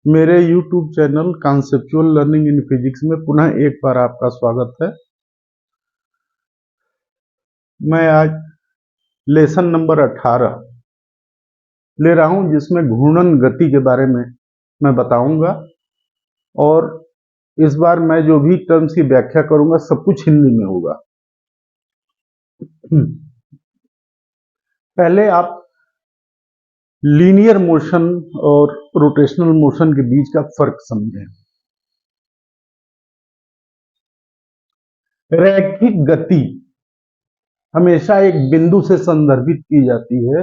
मेरे YouTube channel conceptual learning in physics में पुनः एक बार आपका स्वागत है। मैं आज लेसन नंबर 18 ले रहा हूं, जिसमें घूर्णन गति के बारे में मैं बताऊंगा। और इस बार मैं जो भी टर्म्स की व्याख्या करूंगा सब कुछ हिंदी में होगा। पहले आप लीनियर मोशन और रोटेशनल मोशन के बीच का फर्क समझें। रैखिक गति हमेशा एक बिंदु से संदर्भित की जाती है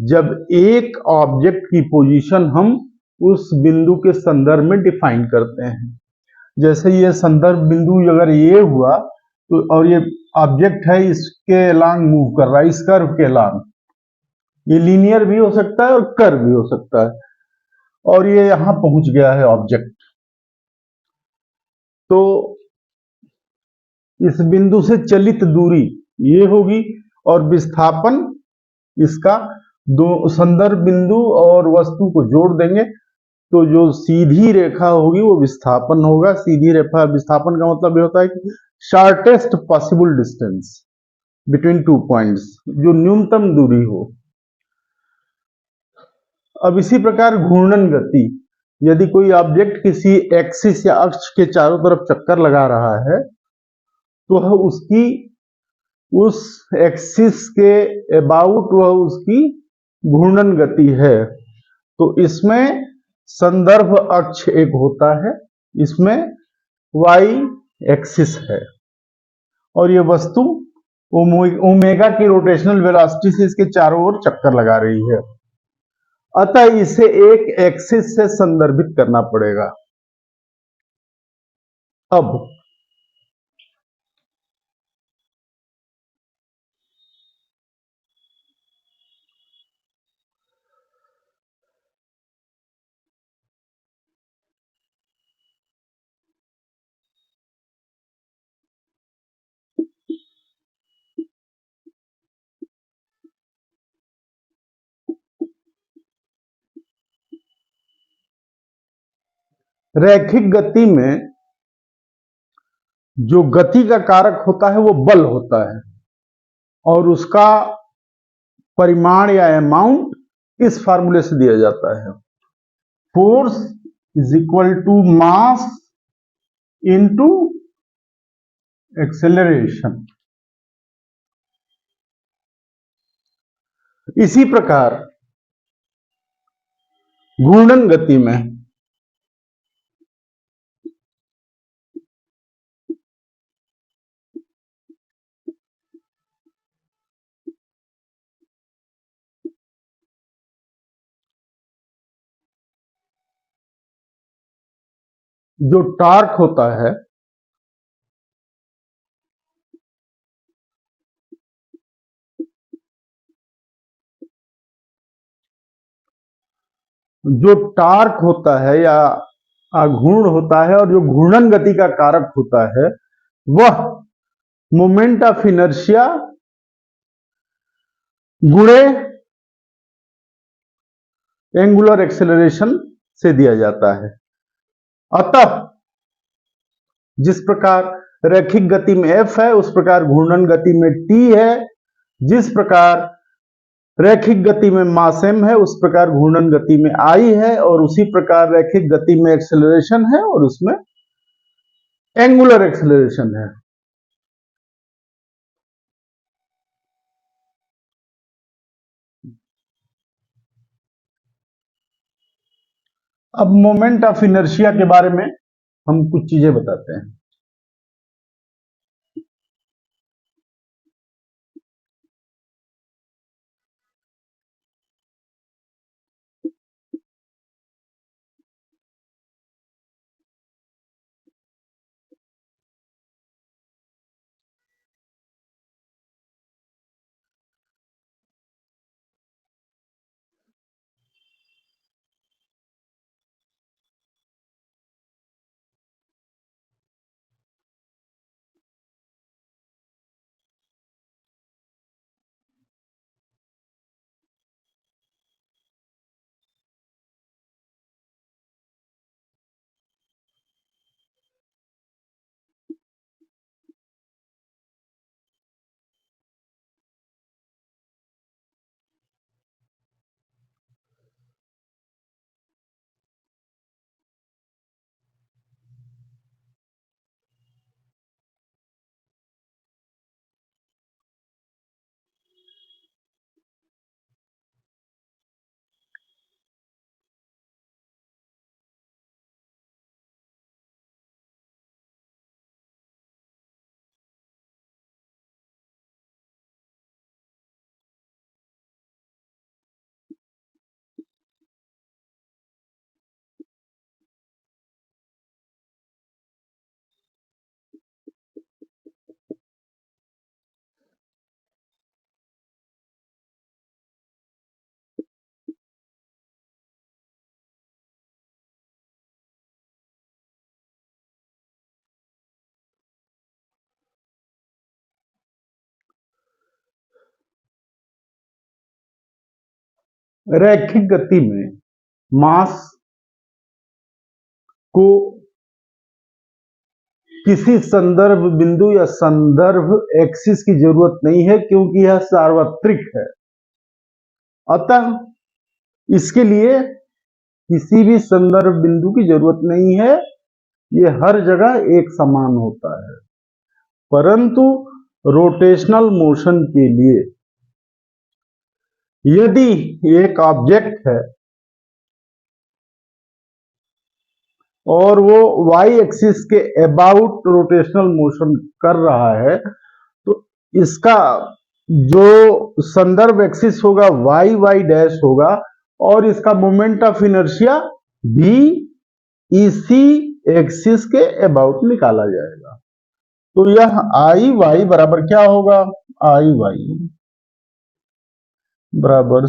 जब एक ऑब्जेक्ट की पोजीशन हम उस बिंदु के संदर्भ में डिफाइन करते हैं। जैसे ये संदर्भ बिंदु अगर ये हुआ तो, और ये ऑब्जेक्ट है इसके अलांग मूव कर रहा है, इस कर्व के अलांग, ये लीनियर भी हो सकता है और कर्व भी हो सकता है, और ये यहां पहुंच गया है ऑब्जेक्ट, तो इस बिंदु से चलित दूरी ये होगी और विस्थापन इसका दो संदर्भ बिंदु और वस्तु को जोड़ देंगे तो जो सीधी रेखा होगी वो विस्थापन होगा। सीधी रेखा विस्थापन का मतलब ये होता है कि shortest possible distance between two points, जो न्यूनतम दूरी हो। अब इसी प्रकार घूर्णन गति, यदि कोई ऑब्जेक्ट किसी एक्सिस या अक्ष के चारों तरफ चक्कर लगा रहा है तो वह उसकी उस एक्सिस के अबाउट वह उसकी घूर्णन गति है। तो इसमें संदर्भ अक्ष एक होता है, इसमें वाई एक्सिस है, और ये वस्तु ओमेगा की रोटेशनल वेलोसिटी से इसके चारों ओर चक्कर लगा रही है, अतः इसे एक एक्सिस से संदर्भित करना पड़ेगा। अब रैखिक गति में जो गति का कारक होता है वो बल होता है, और उसका परिमाण या अमाउंट इस फार्मूले से दिया जाता है। Force is equal to mass into acceleration. इसी प्रकार घूर्णन गति में जो टॉर्क होता है या घूर्ण होता है, और जो घूर्णन गति का कारक होता है वह मोमेंट ऑफ इनर्शिया गुणे एंगुलर एक्सेलरेशन से दिया जाता है। अतः जिस प्रकार रैखिक गति में F है उस प्रकार घूर्णन गति में T है, जिस प्रकार रैखिक गति में मास m है उस प्रकार घूर्णन गति में I है, और उसी प्रकार रैखिक गति में एक्सेलरेशन है और उसमें एंगुलर एक्सेलरेशन है। अब मोमेंट ऑफ इनर्शिया के बारे में हम कुछ चीजें बताते हैं। रैखिक गति में मास को किसी संदर्भ बिंदु या संदर्भ एक्सिस की जरूरत नहीं है, क्योंकि यह सार्वत्रिक है। अतः इसके लिए किसी भी संदर्भ बिंदु की जरूरत नहीं है, ये हर जगह एक समान होता है। परंतु रोटेशनल मोशन के लिए यदि एक ऑब्जेक्ट है और वो वाई एक्सिस के अबाउट रोटेशनल मोशन कर रहा है, तो इसका जो संदर्भ एक्सिस होगा वाई वाई डैश होगा और इसका मोमेंट ऑफ इनर्शिया भी इसी एक्सिस के अबाउट निकाला जाएगा। तो यह आई वाई बराबर क्या होगा? आई वाई बराबर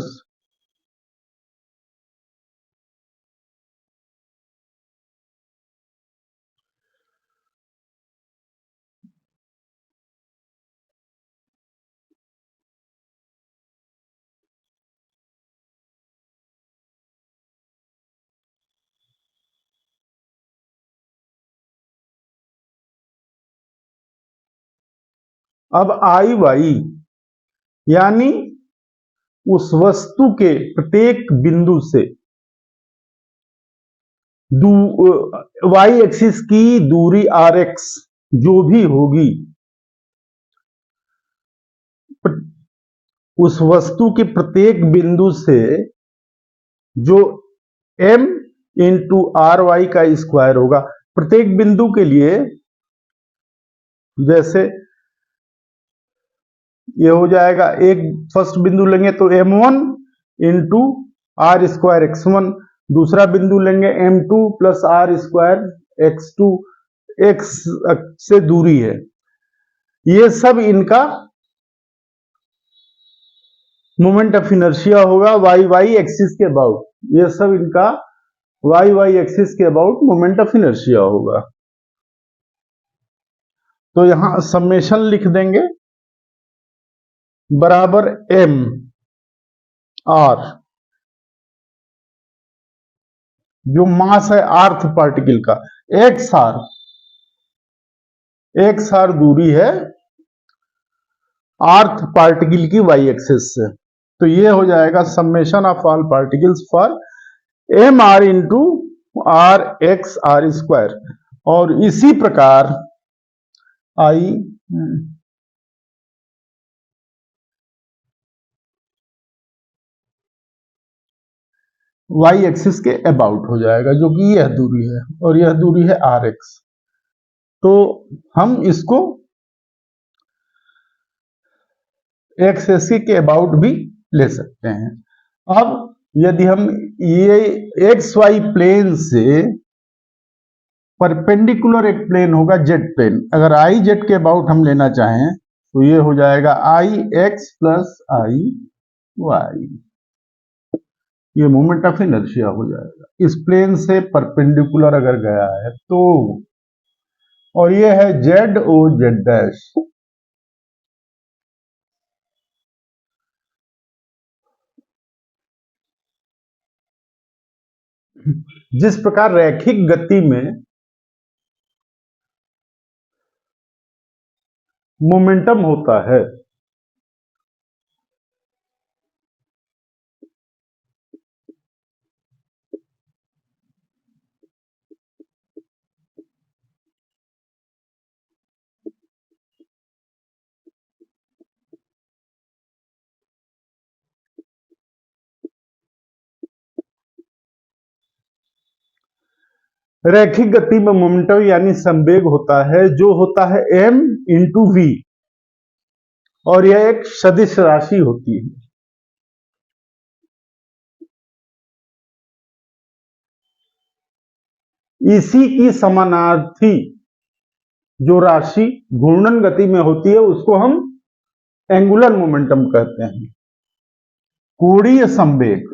अब आई वाई यानी उस वस्तु के प्रत्येक बिंदु से वाई एक्सिस की दूरी आर एक्स जो भी होगी, उस वस्तु के प्रत्येक बिंदु से जो m इंटू आर वाई का स्क्वायर होगा। प्रत्येक बिंदु के लिए जैसे ये हो जाएगा, एक फर्स्ट बिंदु लेंगे तो m1 into are square x1, दूसरा बिंदु लेंगे m2 plus are square x2, x से दूरी है। ये सब इनका मोमेंट ऑफ इनर्शिया होगा वाई वाई एक्सिस के अबाउट। ये सब इनका वाई वाई एक्सिस के अबाउट मोमेंट ऑफ इनर्शिया होगा। तो यहां समेशन लिख देंगे बराबर m आर, जो मास है आर्थ पार्टिकल का, एक्स आर दूरी है आर्थ पार्टिकल की वाई एक्सिस से। तो ये हो जाएगा summation of all particles for M R into R X R square. और इसी प्रकार आई वाई एक्सिस के अबाउट हो जाएगा, जो कि यह दूरी है और यह दूरी है आर एक्स। तो हम इसको एक्स एक्सिस के अबाउट भी ले सकते हैं। अब यदि हम ये एक्स वाई प्लेन से परपेंडिकुलर एक प्लेन होगा जेड प्लेन, अगर आई जेड के अबाउट हम लेना चाहें तो ये हो जाएगा आई एक्स प्लस आई वाई, ये मोमेंट ऑफ इनर्शिया हो जाएगा इस प्लेन से परपेंडिकुलर अगर गया है तो। और ये है जेड ओ जेड डैश। जिस प्रकार रैखिक गति में मोमेंटम होता है, रैखिक गति में मोमेंटम यानी संवेग होता है जो होता है m इंटू वी, और यह एक सदिश राशि होती है। इसी की समानार्थी जो राशि घूर्णन गति में होती है उसको हम एंगुलर मोमेंटम कहते हैं, कोणीय संवेग।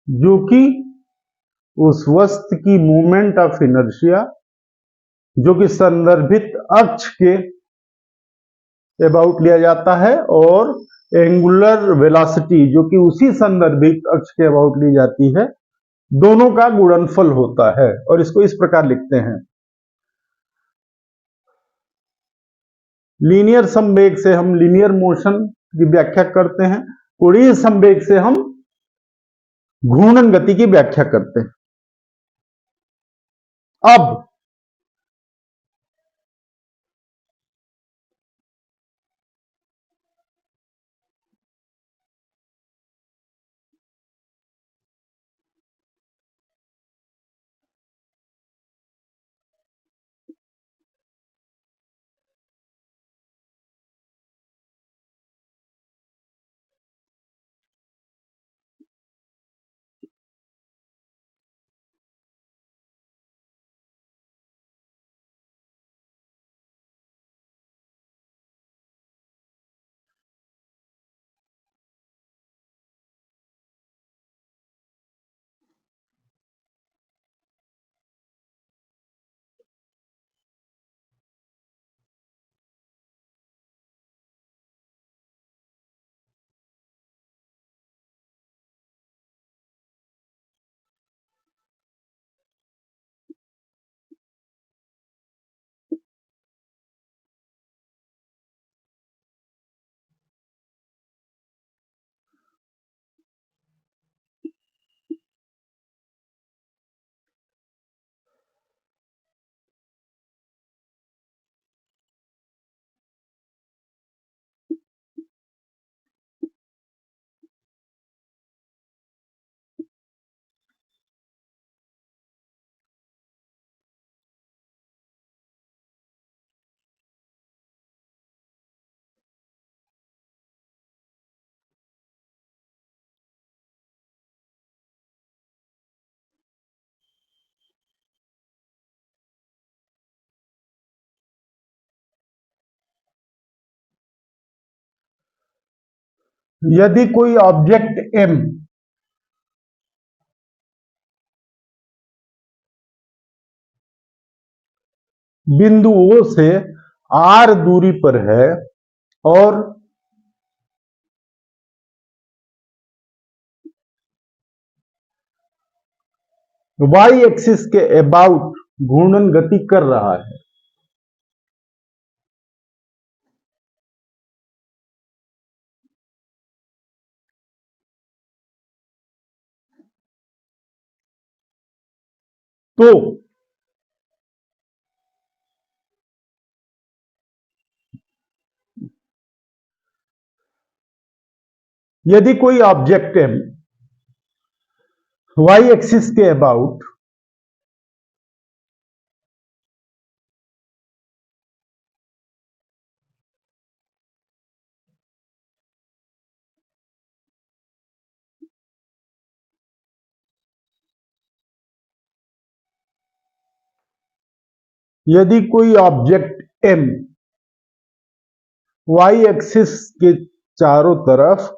जो कि उस वस्तु की मोमेंट ऑफ इनर्शिया जो कि संदर्भित अक्ष के अबाउट लिया जाता है, और एंगुलर वेलोसिटी जो कि उसी संदर्भित अक्ष के अबाउट ली जाती है, दोनों का गुणनफल होता है। और इसको इस प्रकार लिखते हैं, लीनियर संवेग से हम लीनियर मोशन की व्याख्या करते हैं, कोणीय संवेग से हम घूर्णन गति की व्याख्या करते हैं। अब यदि कोई ऑब्जेक्ट M बिंदु O से R दूरी पर है और y एक्सिस के अबाउट घूर्णन गति कर रहा है, तो यदि कोई ऑब्जेक्ट M y एक्सिस के अबाउट यदि कोई ऑब्जेक्ट M y एक्सिस के चारों तरफ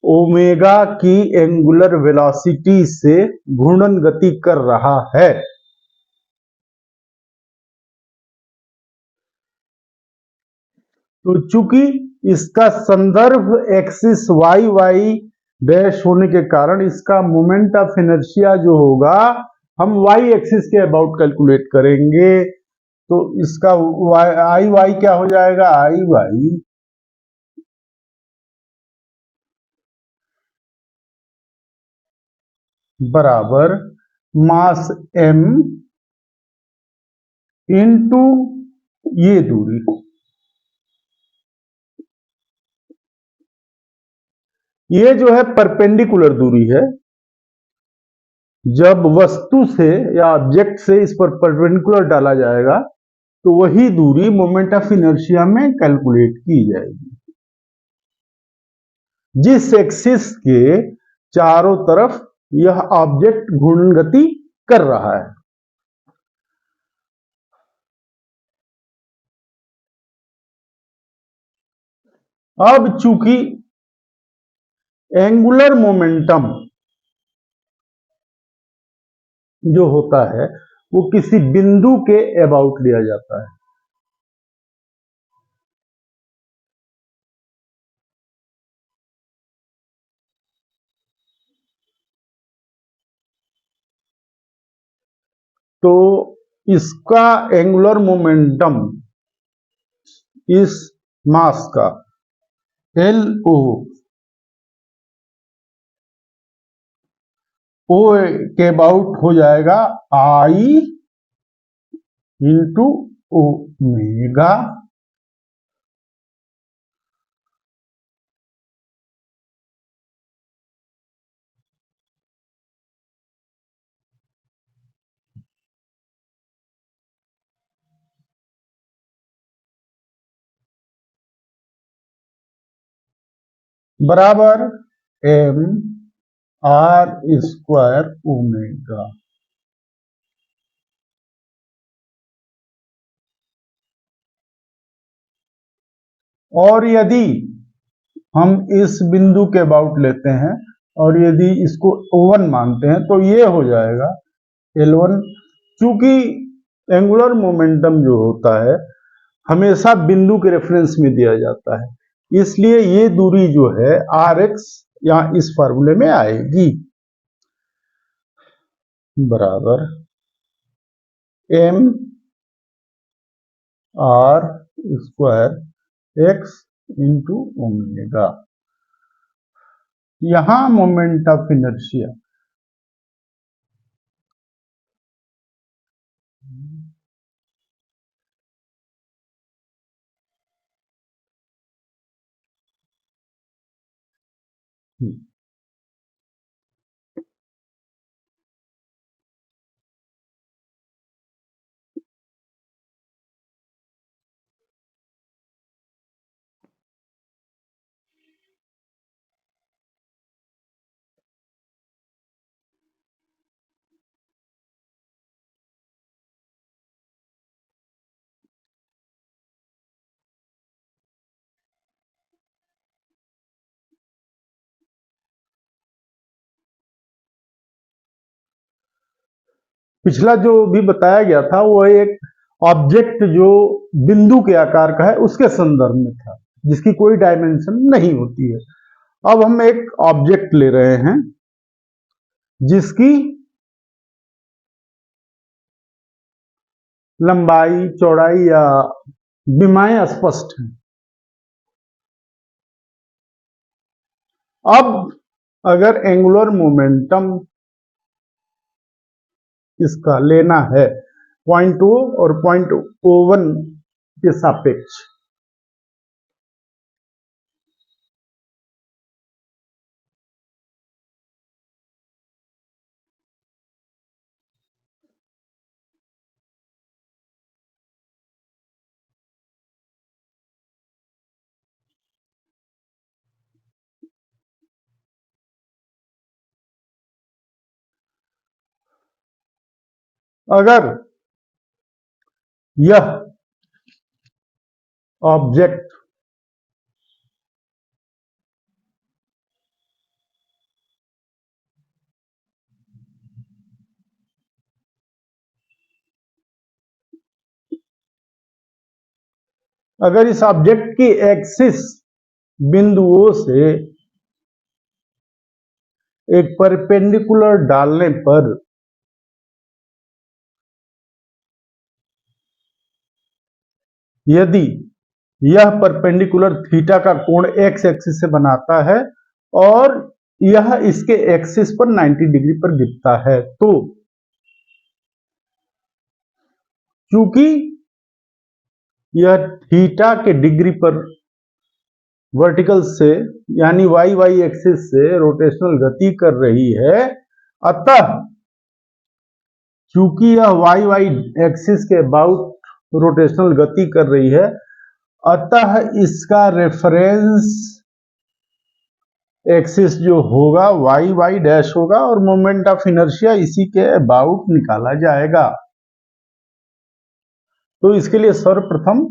ओमेगा की एंगुलर वेलोसिटी से घूर्णन गति कर रहा है, तो चूंकि इसका संदर्भ एक्सिस वाई वाई डैश होने के कारण इसका मोमेंट ऑफ इनर्शिया जो होगा हम वाई एक्सिस के अबाउट कैलकुलेट करेंगे, तो इसका आई वाई क्या हो जाएगा, आई वाई बराबर मास m इंटू ये दूरी। ये जो है परपेंडिकुलर दूरी है, जब वस्तु से या ऑब्जेक्ट से इस पर परपेंडिकुलर डाला जाएगा तो वही दूरी मोमेंट ऑफ इनर्शिया में कैलकुलेट की जाएगी, जिस एक्सिस के चारों तरफ यह ऑब्जेक्ट घूर्णन गति कर रहा है। अब चूंकि एंगुलर मोमेंटम जो होता है वो किसी बिंदु के अबाउट लिया जाता है। तो इसका एंगुलर मोमेंटम इस मास का एल ओ के अबाउट हो जाएगा आई इंटू ओमेगा बराबर एम आर स्क्वायर ओमेगा। और यदि हम इस बिंदु के अबाउट लेते हैं और यदि इसको O1 मानते हैं तो ये हो जाएगा L1। चूंकि एंगुलर मोमेंटम जो होता है हमेशा बिंदु के रेफरेंस में दिया जाता है, इसलिए ये दूरी जो है Rx यहाँ इस फार्मूले में आएगी, बराबर M R square X into omega. यहां मोमेंट ऑफ इनर्शिया पिछला जो भी बताया गया था वो एक ऑब्जेक्ट जो बिंदु के आकार का है उसके संदर्भ में था, जिसकी कोई डायमेंशन नहीं होती है। अब हम एक ऑब्जेक्ट ले रहे हैं जिसकी लंबाई चौड़ाई या विमाएं स्पष्ट हैं। अब अगर एंगुलर मोमेंटम इसका लेना है पॉइंट O और पॉइंट O1 के सापेक्ष, अगर यह ऑब्जेक्ट अगर इस ऑब्जेक्ट की एक्सिस बिंदुओं से एक परपेंडिकुलर डालने पर यदि यह परपेंडिकुलर थीटा का कोण एक्स एक्सिस से बनाता है और यह इसके एक्सिस पर 90 डिग्री पर गिरता है, तो चूंकि यह थीटा के डिग्री पर वर्टिकल से यानी वाई वाई एक्सिस से रोटेशनल गति कर रही है, अतः चूंकि यह वाई वाई एक्सिस के अबाउट रोटेशनल गति कर रही है, अतः इसका रेफरेंस एक्सिस जो होगा वाई वाई डैश होगा और मोमेंट ऑफ इनर्शिया इसी के अबाउट निकाला जाएगा। तो इसके लिए सर्वप्रथम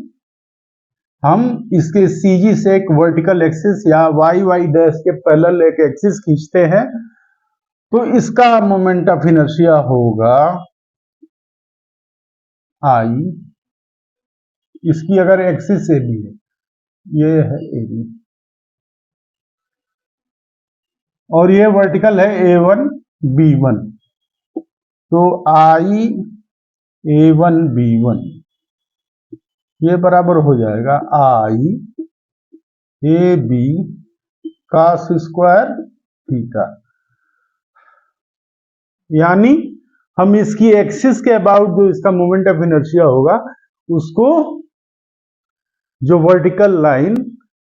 हम इसके सीजी से एक वर्टिकल एक्सिस या वाई वाई डैश के पैरेलल एक एक्सिस खींचते हैं तो इसका मोमेंट ऑफ इनर्शिया होगा आई, इसकी अगर एक्सिस ए बी है, ये है ए बी, और ये वर्टिकल है A1 B1, तो आई A1 B1 ये बराबर हो जाएगा I A B cos square theta. यानी हम इसकी एक्सिस के अबाउट जो इसका मोमेंट ऑफ इनर्शिया होगा उसको जो वर्टिकल लाइन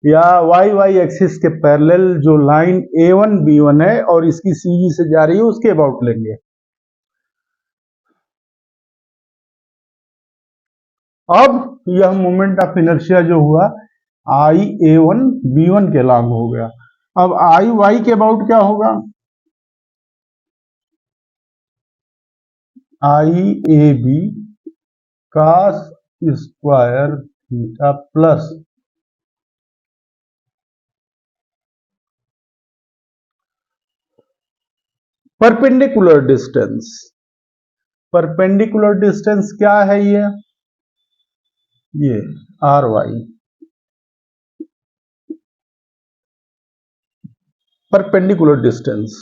या वाई एक्सिस के पैरेलल जो लाइन A1 B1 है और इसकी सीजी से जा रही है उसके अबाउट लेंगे। अब यह मोमेंट ऑफ इनर्शिया जो हुआ आई A1 B1 के लागू हो गया। अब आई वाई के अबाउट क्या होगा, I A B cos square theta plus perpendicular distance. Perpendicular distance क्या है, ये R Y, perpendicular distance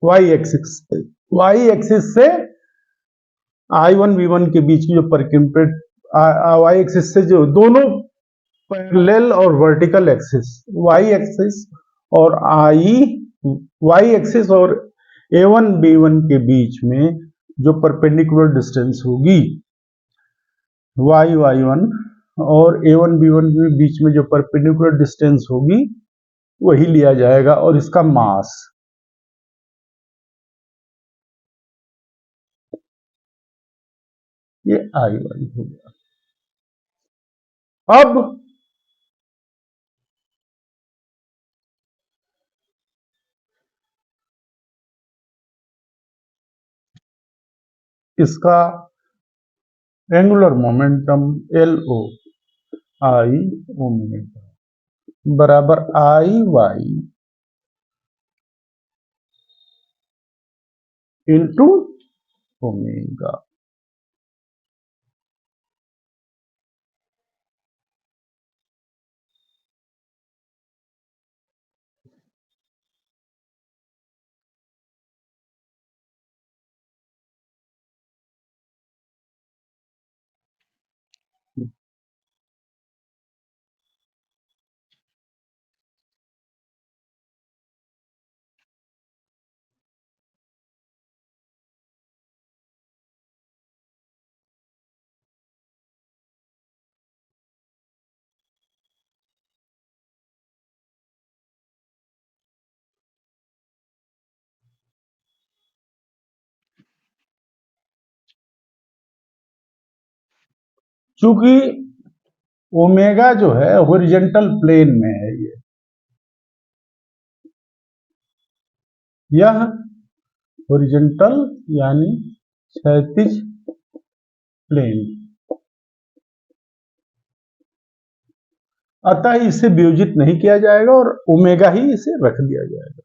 Y axis से I1 V1 के बीच की जो वाई एक्सिस से जो दोनों पैरेलल और वर्टिकल एक्सिस वाई एक्सिस और वाई एक्सिस और A1 B1 के बीच में जो परपेंडिकुलर डिस्टेंस होगी y1 और A1 B1 के बीच में जो परपेंडिकुलर डिस्टेंस होगी वही लिया जाएगा और इसका मास ये आई वाई हो गया। अब इसका एंगुलर मोमेंटम LO आई ओमेगा बराबर आई वाई इंटू ओमेगा। चूंकि ओमेगा जो है हॉरिजॉन्टल प्लेन में है, यह हॉरिजॉन्टल यानी क्षैतिज प्लेन, अतः इसे वियोजित नहीं किया जाएगा और ओमेगा ही इसे रख दिया जाएगा।